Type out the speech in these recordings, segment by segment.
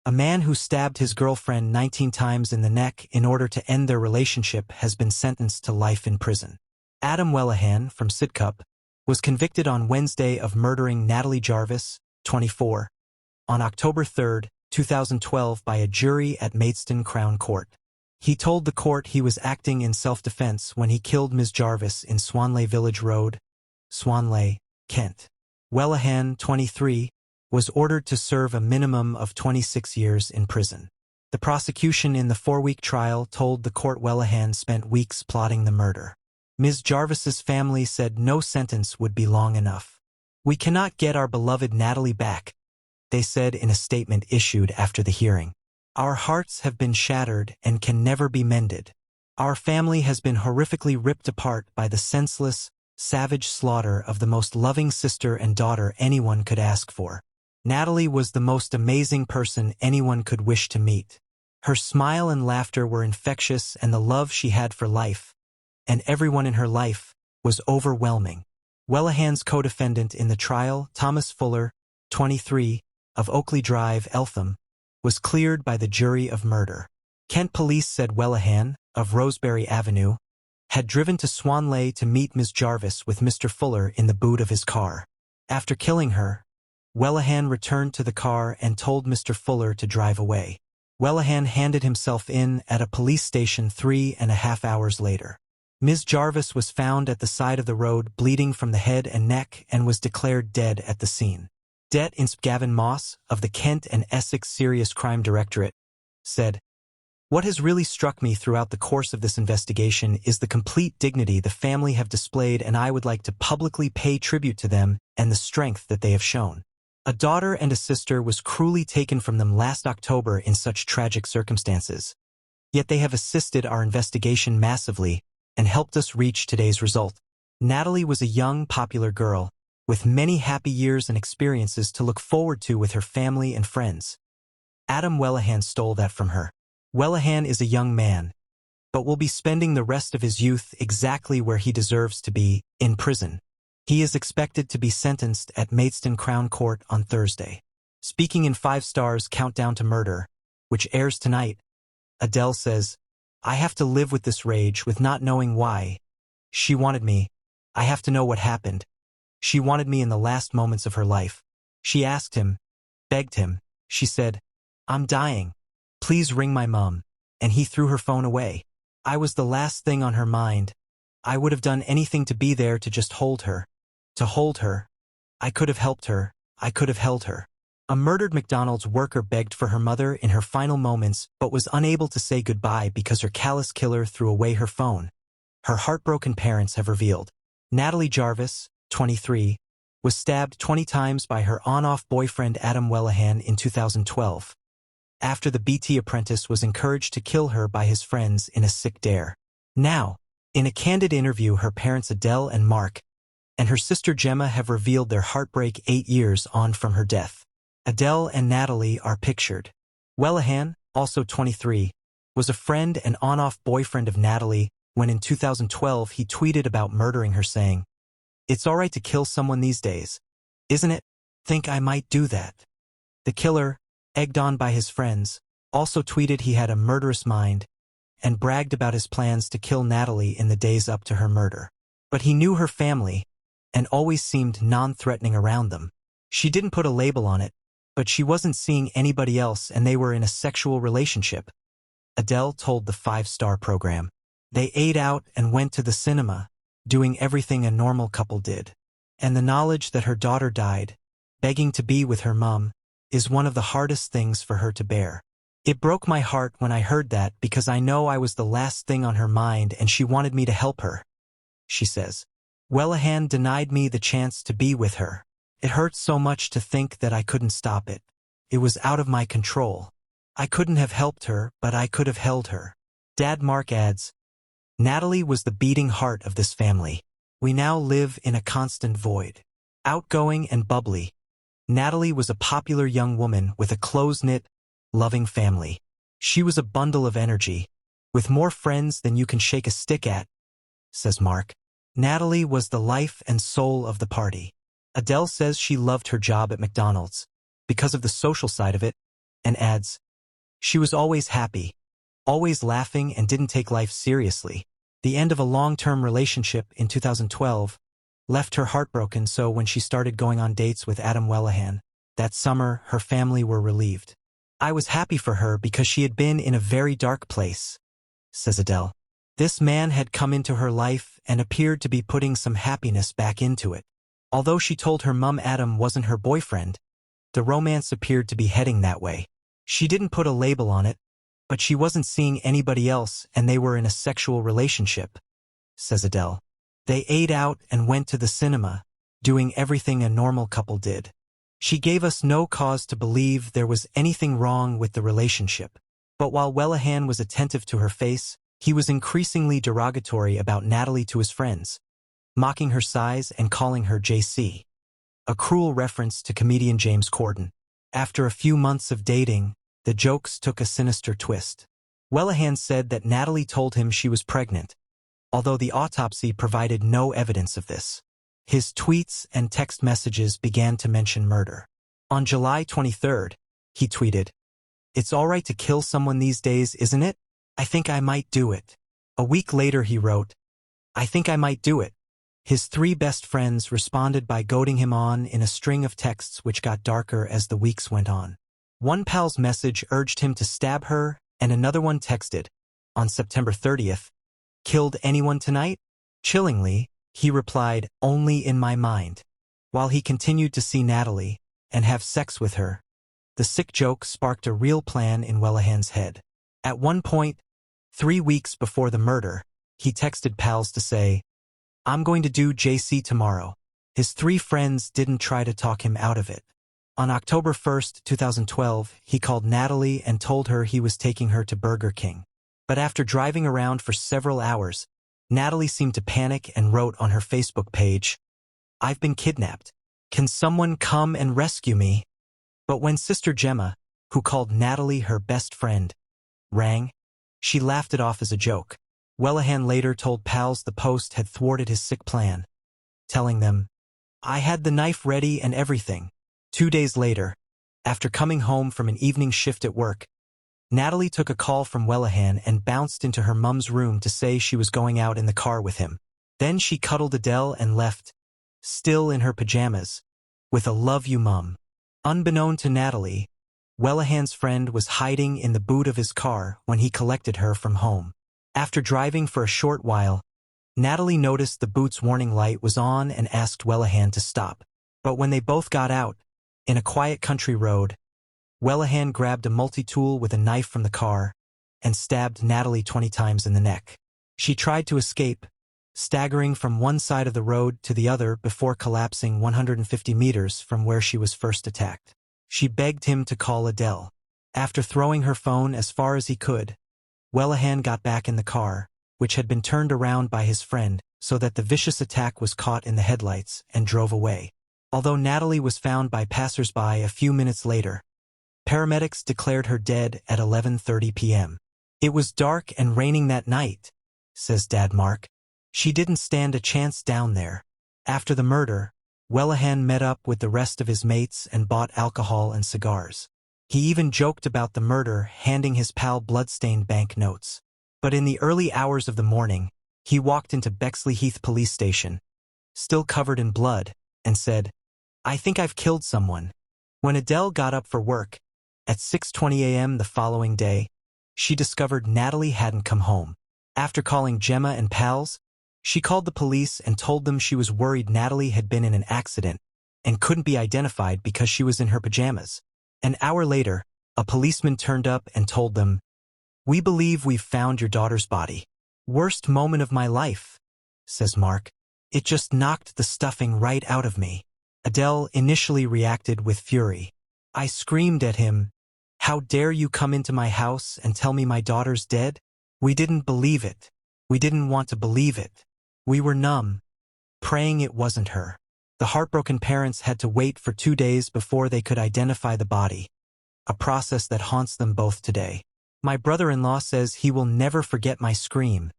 A man who stabbed his girlfriend 19 times in the neck in order to end their relationship has been sentenced to life in prison. Adam Wellahan, from Sidcup, was convicted on Wednesday of murdering Natalie Jarvis, 24, on October 3, 2012 by a jury at Maidstone Crown Court. He told the court he was acting in self-defense when he killed Ms. Jarvis in Swanley Village Road, Swanley, Kent. Wellahan, 23, was ordered to serve a minimum of 26 years in prison. The prosecution in the 4-week trial told the court Wellahan spent weeks plotting the murder. Ms. Jarvis's family said no sentence would be long enough. "We cannot get our beloved Natalie back," they said in a statement issued after the hearing. "Our hearts have been shattered and can never be mended. Our family has been horrifically ripped apart by the senseless, savage slaughter of the most loving sister and daughter anyone could ask for. Natalie was the most amazing person anyone could wish to meet. Her smile and laughter were infectious, and the love she had for life, and everyone in her life, was overwhelming." Wellahan's co-defendant in the trial, Thomas Fuller, 23, of Oakley Drive, Eltham, was cleared by the jury of murder. Kent police said Wellahan, of Rosebery Avenue, had driven to Swanley to meet Ms. Jarvis with Mr. Fuller in the boot of his car. After killing her, Wellahan returned to the car and told Mr. Fuller to drive away. Wellahan handed himself in at a police station 3.5 hours later. Ms. Jarvis was found at the side of the road bleeding from the head and neck and was declared dead at the scene. Det Insp Gavin Moss, of the Kent and Essex Serious Crime Directorate, said, "What has really struck me throughout the course of this investigation is the complete dignity the family have displayed, and I would like to publicly pay tribute to them and the strength that they have shown. A daughter and a sister was cruelly taken from them last October in such tragic circumstances. Yet they have assisted our investigation massively and helped us reach today's result. Natalie was a young, popular girl, with many happy years and experiences to look forward to with her family and friends. Adam Wellahan stole that from her. Wellahan is a young man, but will be spending the rest of his youth exactly where he deserves to be, in prison. He is expected to be sentenced at Maidstone Crown Court on Thursday." Speaking in 5 Stars Countdown to Murder, which airs tonight, Adele says, "I have to live with this rage, with not knowing why. She wanted me. I have to know what happened. She wanted me in the last moments of her life. She asked him, begged him. She said, 'I'm dying. Please ring my mom.' And he threw her phone away. I was the last thing on her mind. I would have done anything to be there to just hold her. To hold her. I could have helped her. I could have held her." A murdered McDonald's worker begged for her mother in her final moments but was unable to say goodbye because her callous killer threw away her phone, her heartbroken parents have revealed. Natalie Jarvis, 23, was stabbed 20 times by her on-off boyfriend Adam Wellahan in 2012, after the BT apprentice was encouraged to kill her by his friends in a sick dare. Now, in a candid interview, her parents Adele and Mark and her sister Gemma have revealed their heartbreak 8 years on from her death. Adele and Natalie are pictured. Wellahan, also 23, was a friend and on-off boyfriend of Natalie when in 2012 he tweeted about murdering her, saying, "It's all right to kill someone these days, isn't it? Think I might do that." The killer, egged on by his friends, also tweeted he had a murderous mind and bragged about his plans to kill Natalie in the days up to her murder. But he knew her family and always seemed non-threatening around them. She didn't put a label on it, but she wasn't seeing anybody else and they were in a sexual relationship, Adele told the 5-star program. They ate out and went to the cinema, doing everything a normal couple did. And the knowledge that her daughter died, begging to be with her mom, is one of the hardest things for her to bear. It broke my heart when I heard that because I know I was the last thing on her mind and she wanted me to help her," she says. "Wellahan denied me the chance to be with her. It hurts so much to think that I couldn't stop it. It was out of my control. I couldn't have helped her, but I could have held her." Dad Mark adds, "Natalie was the beating heart of this family. We now live in a constant void." Outgoing and bubbly, Natalie was a popular young woman with a close-knit, loving family. She was a bundle of energy, with more friends than you can shake a stick at, says Mark. Natalie was the life and soul of the party. Adele says she loved her job at McDonald's because of the social side of it, and adds, "She was always happy, always laughing and didn't take life seriously." The end of a long-term relationship in 2012 left her heartbroken, so when she started going on dates with Adam Wellahan that summer, her family were relieved. "I was happy for her because she had been in a very dark place," says Adele. This man had come into her life and appeared to be putting some happiness back into it. Although she told her mum Adam wasn't her boyfriend, the romance appeared to be heading that way. She didn't put a label on it, but she wasn't seeing anybody else and they were in a sexual relationship, says Adele. They ate out and went to the cinema, doing everything a normal couple did. She gave us no cause to believe there was anything wrong with the relationship. But while Wellahan was attentive to her face, he was increasingly derogatory about Natalie to his friends, mocking her size and calling her JC, a cruel reference to comedian James Corden. After a few months of dating, the jokes took a sinister twist. Wellahan said that Natalie told him she was pregnant, although the autopsy provided no evidence of this. His tweets and text messages began to mention murder. On July 23rd, he tweeted, "It's all right to kill someone these days, isn't it? I think I might do it." A week later he wrote, "I think I might do it." His three best friends responded by goading him on in a string of texts which got darker as the weeks went on. One pal's message urged him to stab her, and another one texted, on September 30th, "Killed anyone tonight?" Chillingly, he replied, "Only in my mind." While he continued to see Natalie and have sex with her, the sick joke sparked a real plan in Wellahan's head. At one point, 3 weeks before the murder, he texted pals to say, "I'm going to do JC tomorrow." His three friends didn't try to talk him out of it. On October 1st, 2012, he called Natalie and told her he was taking her to Burger King. But after driving around for several hours, Natalie seemed to panic and wrote on her Facebook page, "I've been kidnapped. Can someone come and rescue me?" But when Sister Gemma, who called Natalie her best friend, rang, she laughed it off as a joke. Wellahan later told pals the post had thwarted his sick plan, telling them, "I had the knife ready and everything." 2 days later, after coming home from an evening shift at work, Natalie took a call from Wellahan and bounced into her mum's room to say she was going out in the car with him. Then she cuddled Adele and left, still in her pajamas, with a "love you, mum." Unbeknown to Natalie, Wellahan's friend was hiding in the boot of his car when he collected her from home. After driving for a short while, Natalie noticed the boot's warning light was on and asked Wellahan to stop. But when they both got out, in a quiet country road, Wellahan grabbed a multi-tool with a knife from the car and stabbed Natalie 20 times in the neck. She tried to escape, staggering from one side of the road to the other before collapsing 150 meters from where she was first attacked. She begged him to call Adele. After throwing her phone as far as he could, Wellahan got back in the car, which had been turned around by his friend so that the vicious attack was caught in the headlights, and drove away. Although Natalie was found by passers-by a few minutes later, paramedics declared her dead at 11:30 p.m. "It was dark and raining that night," says Dad Mark. "She didn't stand a chance down there." After the murder, Wellahan met up with the rest of his mates and bought alcohol and cigars. He even joked about the murder, handing his pal blood-stained bank notes. But in the early hours of the morning, he walked into Bexley Heath police station, still covered in blood, and said, "I think I've killed someone." When Adele got up for work, at 6:20 a.m. the following day, she discovered Natalie hadn't come home. After calling Gemma and pals, she called the police and told them she was worried Natalie had been in an accident and couldn't be identified because she was in her pajamas. An hour later, a policeman turned up and told them, "We believe we've found your daughter's body." "Worst moment of my life," says Mark. "It just knocked the stuffing right out of me." Adele initially reacted with fury. "I screamed at him, 'How dare you come into my house and tell me my daughter's dead?' We didn't believe it. We didn't want to believe it. We were numb, praying it wasn't her." The heartbroken parents had to wait for 2 days before they could identify the body, a process that haunts them both today. "My brother-in-law says he will never forget my scream,"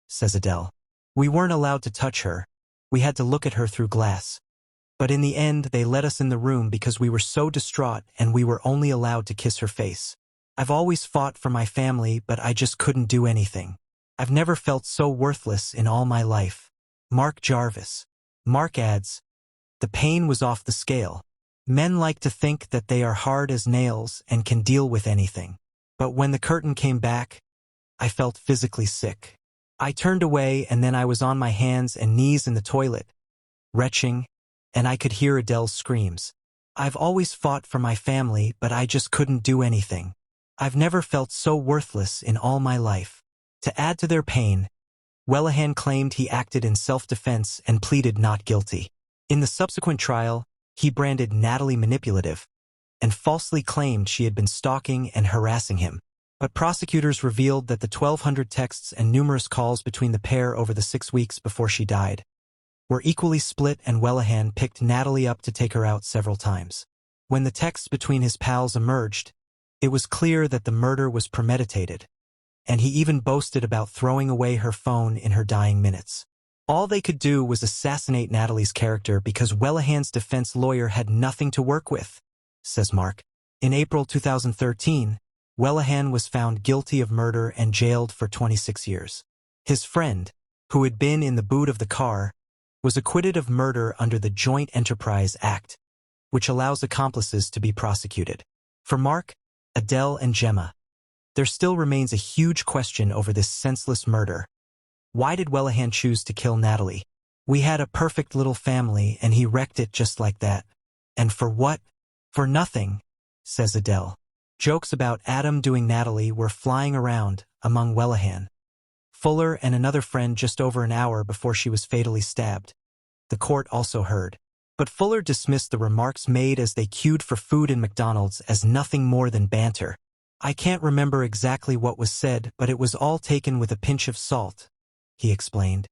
says Adele. "We weren't allowed to touch her. We had to look at her through glass. But in the end, they let us in the room because we were so distraught and we were only allowed to kiss her face. I've always fought for my family, but I just couldn't do anything. I've never felt so worthless in all my life. Mark Jarvis. Mark adds, the pain was off the scale. Men like to think that they are hard as nails and can deal with anything. But when the curtain came back, I felt physically sick. I turned away and then I was on my hands and knees in the toilet, retching, and I could hear Adele's screams. I've always fought for my family, but I just couldn't do anything. I've never felt so worthless in all my life. To add to their pain, Wellahan claimed he acted in self-defense and pleaded not guilty. In the subsequent trial, he branded Natalie manipulative and falsely claimed she had been stalking and harassing him. But prosecutors revealed that the 1,200 texts and numerous calls between the pair over the 6 weeks before she died were equally split, and Wellahan picked Natalie up to take her out several times. When the texts between his pals emerged, it was clear that the murder was premeditated, and he even boasted about throwing away her phone in her dying minutes. All they could do was assassinate Natalie's character because Wellahan's defense lawyer had nothing to work with, says Mark. In April 2013, Wellahan was found guilty of murder and jailed for 26 years. His friend, who had been in the boot of the car, was acquitted of murder under the Joint Enterprise Act, which allows accomplices to be prosecuted. For Mark, Adele, and Gemma, there still remains a huge question over this senseless murder. Why did Wellahan choose to kill Natalie? We had a perfect little family and he wrecked it just like that. And for what? For nothing, says Adele. Jokes about Adam doing Natalie were flying around among Wellahan, Fuller, and another friend just over an hour before she was fatally stabbed. The court also heard. But Fuller dismissed the remarks made as they queued for food in McDonald's as nothing more than banter. I can't remember exactly what was said, but it was all taken with a pinch of salt, he explained.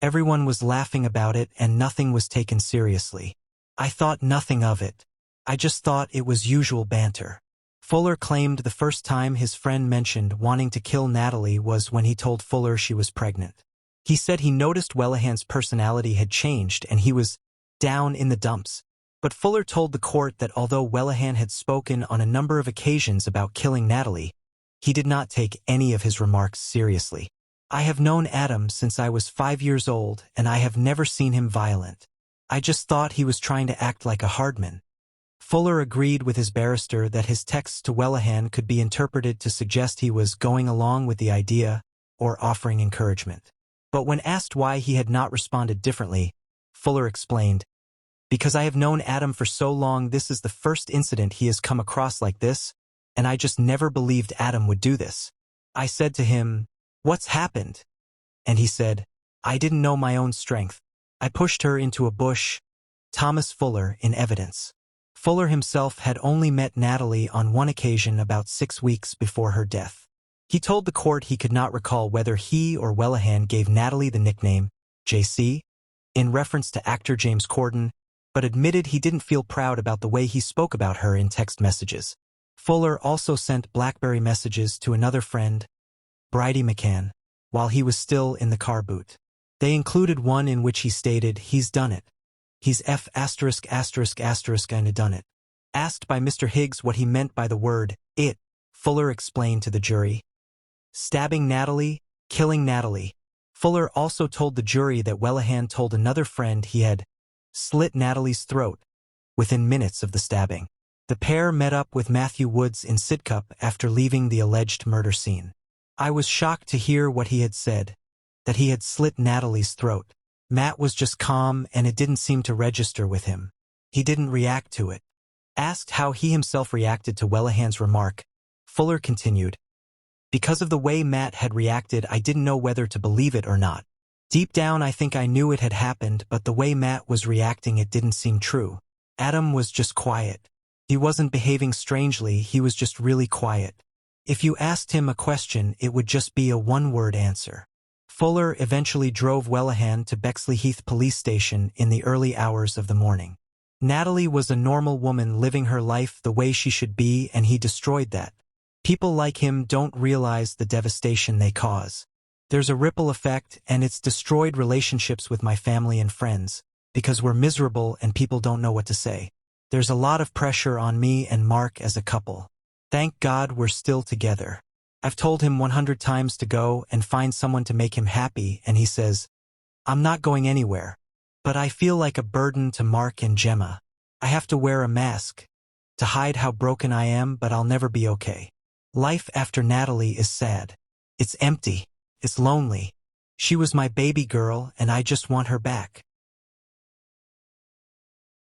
Everyone was laughing about it and nothing was taken seriously. I thought nothing of it. I just thought it was usual banter. Fuller claimed the first time his friend mentioned wanting to kill Natalie was when he told Fuller she was pregnant. He said he noticed Wellahan's personality had changed and he was down in the dumps. But Fuller told the court that although Wellahan had spoken on a number of occasions about killing Natalie, he did not take any of his remarks seriously. I have known Adam since I was 5 years old and I have never seen him violent. I just thought he was trying to act like a hardman. Fuller agreed with his barrister that his texts to Wellahan could be interpreted to suggest he was going along with the idea or offering encouragement. But when asked why he had not responded differently, Fuller explained, "Because I have known Adam for so long, this is the first incident he has come across like this, and I just never believed Adam would do this. I said to him, 'What's happened?' And he said, 'I didn't know my own strength. I pushed her into a bush.'" Thomas Fuller in evidence. Fuller himself had only met Natalie on one occasion about 6 weeks before her death. He told the court he could not recall whether he or Wellahan gave Natalie the nickname JC in reference to actor James Corden, but admitted he didn't feel proud about the way he spoke about her in text messages. Fuller also sent BlackBerry messages to another friend, Bridie McCann, while he was still in the car boot. They included one in which he stated, "He's done it. He's and done it." Asked by Mr. Higgs what he meant by the word "it," Fuller explained to the jury, "Stabbing Natalie, killing Natalie." Fuller also told the jury that Wellahan told another friend he had slit Natalie's throat within minutes of the stabbing. The pair met up with Matthew Woods in Sidcup after leaving the alleged murder scene. "I was shocked to hear what he had said, that he had slit Natalie's throat. Matt was just calm and it didn't seem to register with him. He didn't react to it." Asked how he himself reacted to Wellahan's remark, Fuller continued, "Because of the way Matt had reacted, I didn't know whether to believe it or not. Deep down I think I knew it had happened, but the way Matt was reacting it didn't seem true. Adam was just quiet. He wasn't behaving strangely, he was just really quiet. If you asked him a question, it would just be a one-word answer." Fuller eventually drove Wellahan to Bexley Heath Police Station in the early hours of the morning. Natalie was a normal woman living her life the way she should be, and he destroyed that. People like him don't realize the devastation they cause. There's a ripple effect, and it's destroyed relationships with my family and friends. because we're miserable and people don't know what to say. There's a lot of pressure on me and Mark as a couple. Thank God we're still together. I've told him 100 times to go and find someone to make him happy, and he says, I'm not going anywhere. But I feel like a burden to Mark and Gemma. I have to wear a mask to hide how broken I am, but I'll never be okay. Life after Natalie is sad. It's empty. It's lonely. She was my baby girl, and I just want her back.